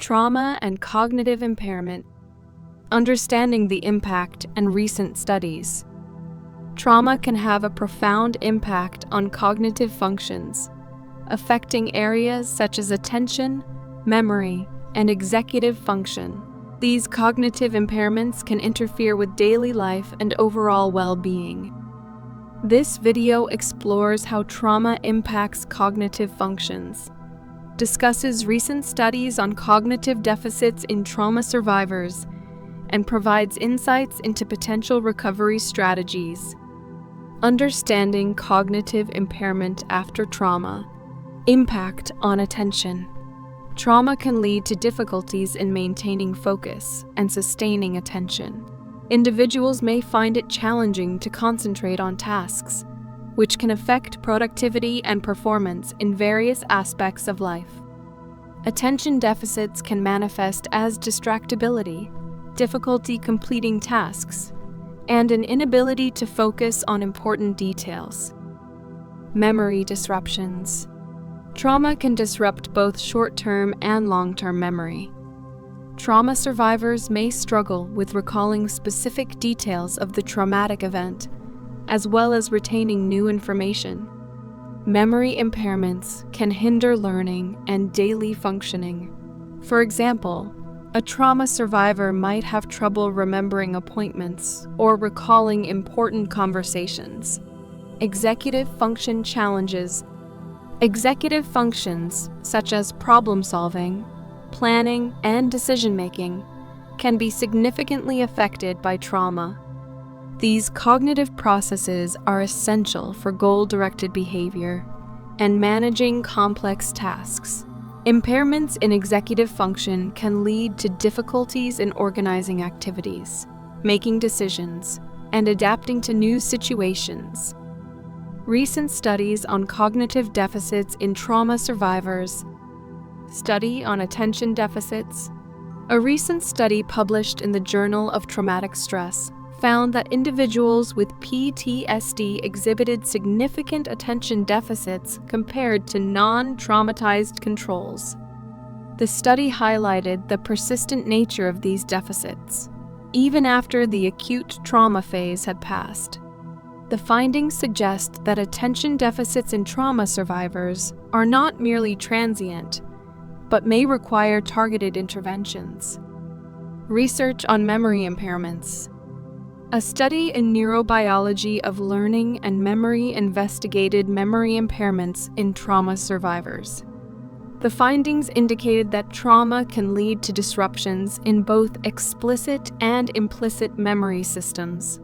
Trauma and cognitive impairment. Understanding the impact and recent studies. Trauma can have a profound impact on cognitive functions, affecting areas such as attention, memory, and executive function. These cognitive impairments can interfere with daily life and overall well-being. This video explores how trauma impacts cognitive functions, discusses recent studies on cognitive deficits in trauma survivors, and provides insights into potential recovery strategies. Understanding cognitive impairment after trauma. Impact on attention. Trauma can lead to difficulties in maintaining focus and sustaining attention. Individuals may find it challenging to concentrate on tasks, which can affect productivity and performance in various aspects of life. Attention deficits can manifest as distractibility, difficulty completing tasks, and an inability to focus on important details. Memory disruptions. Trauma can disrupt both short-term and long-term memory. Trauma survivors may struggle with recalling specific details of the traumatic event, as well as retaining new information. Memory impairments can hinder learning and daily functioning. For example, a trauma survivor might have trouble remembering appointments or recalling important conversations. Executive function challenges. Executive functions, such as problem-solving, planning, and decision-making, can be significantly affected by trauma. These cognitive processes are essential for goal-directed behavior and managing complex tasks. Impairments in executive function can lead to difficulties in organizing activities, making decisions, and adapting to new situations. Recent studies on cognitive deficits in trauma survivors. Study on attention deficits. A recent study published in the Journal of Traumatic Stress found that individuals with PTSD exhibited significant attention deficits compared to non-traumatized controls. The study highlighted the persistent nature of these deficits, even after the acute trauma phase had passed. The findings suggest that attention deficits in trauma survivors are not merely transient, but may require targeted interventions. Research on memory impairments. A study in neurobiology of learning and memory investigated memory impairments in trauma survivors. The findings indicated that trauma can lead to disruptions in both explicit and implicit memory systems,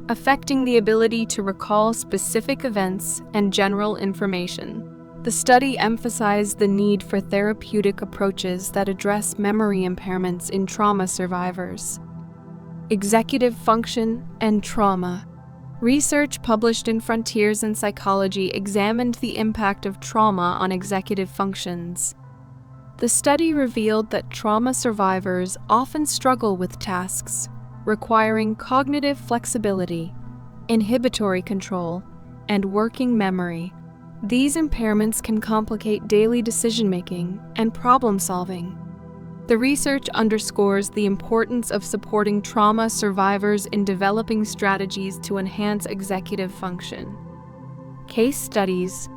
affecting the ability to recall specific events and general information. The study emphasized the need for therapeutic approaches that address memory impairments in trauma survivors. Executive function and trauma. Research published in Frontiers in Psychology examined the impact of trauma on executive functions. The study revealed that trauma survivors often struggle with tasks requiring cognitive flexibility, inhibitory control, and working memory. These impairments can complicate daily decision-making and problem-solving. The research underscores the importance of supporting trauma survivors in developing strategies to enhance executive function. Case studies.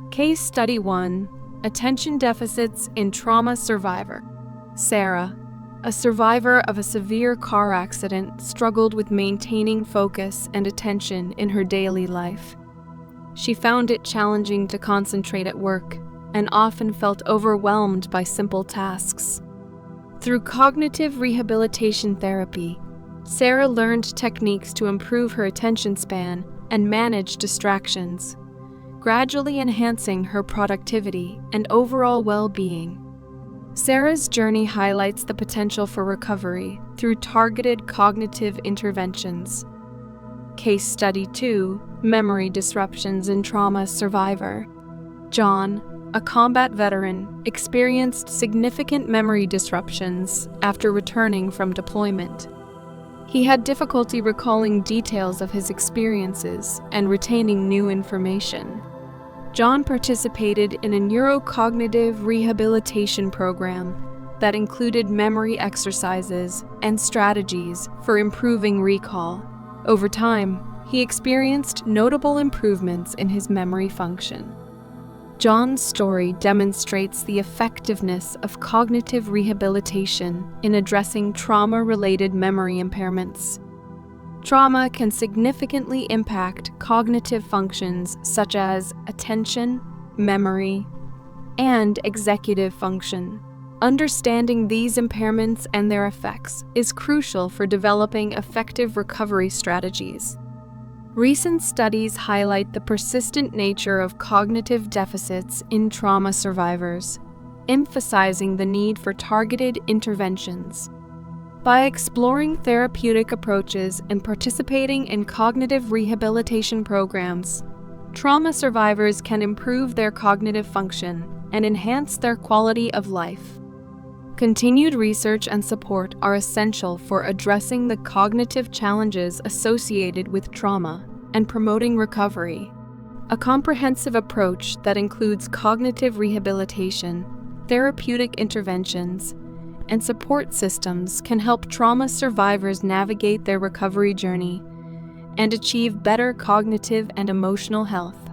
Case Study 1. Attention Deficits in Trauma Survivor. Sarah, a survivor of a severe car accident, struggled with maintaining focus and attention in her daily life. She found it challenging to concentrate at work and often felt overwhelmed by simple tasks. Through cognitive rehabilitation therapy, Sarah learned techniques to improve her attention span and manage distractions, gradually enhancing her productivity and overall well-being. Sarah's journey highlights the potential for recovery through targeted cognitive interventions. Case Study 2. Memory Disruptions in Trauma Survivor. John, a combat veteran, experienced significant memory disruptions after returning from deployment. He had difficulty recalling details of his experiences and retaining new information. John participated in a neurocognitive rehabilitation program that included memory exercises and strategies for improving recall. Over time, he experienced notable improvements in his memory function. John's story demonstrates the effectiveness of cognitive rehabilitation in addressing trauma-related memory impairments. Trauma can significantly impact cognitive functions such as attention, memory, and executive function. Understanding these impairments and their effects is crucial for developing effective recovery strategies. Recent studies highlight the persistent nature of cognitive deficits in trauma survivors, emphasizing the need for targeted interventions. By exploring therapeutic approaches and participating in cognitive rehabilitation programs, trauma survivors can improve their cognitive function and enhance their quality of life. Continued research and support are essential for addressing the cognitive challenges associated with trauma and promoting recovery. A comprehensive approach that includes cognitive rehabilitation, therapeutic interventions, and support systems can help trauma survivors navigate their recovery journey and achieve better cognitive and emotional health.